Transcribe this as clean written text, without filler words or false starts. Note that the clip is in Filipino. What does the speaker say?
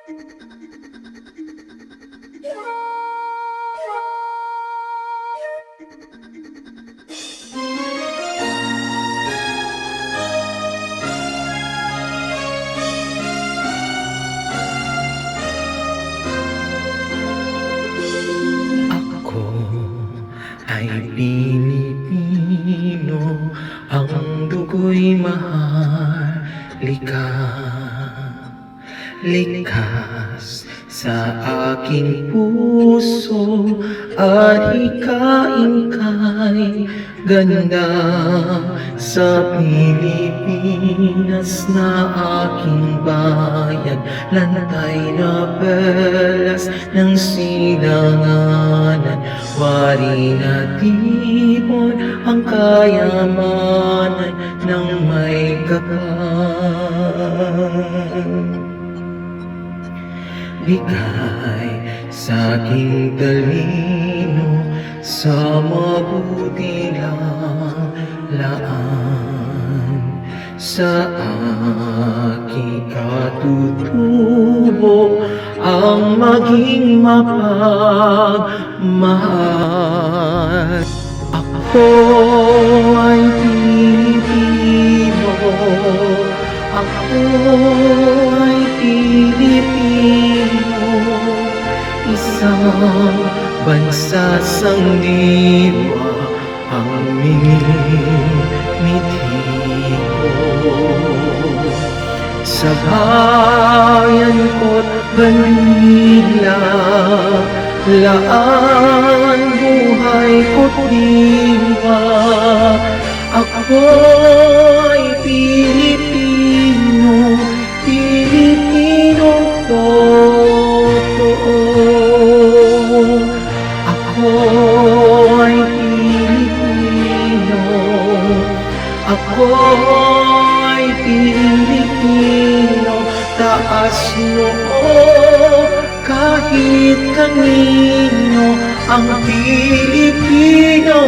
Ako ay Pilipino, ang dugo'y maharlika. Likas sa aking puso at hikain kay ganda sa Pilipinas na aking bayan. Lantay na perlas ng silanganan, wari na tipon ang kayamanan ng may kapal. Bigay sa aking talino sa mabuti lang laan, sa aking katutubo ang maging mapagmahal. Ako ay Pilipino, ako ay Pilipino, isang bansa sangdiwa ang minimithi ko. Sa bayan ko't bandila, laan buhay ko't diwa. Ako'y Pilipino, Pilipino totoo. Ako'y Pilipino, ako'y Pilipino, taas noo kahit kanino ang Pilipino.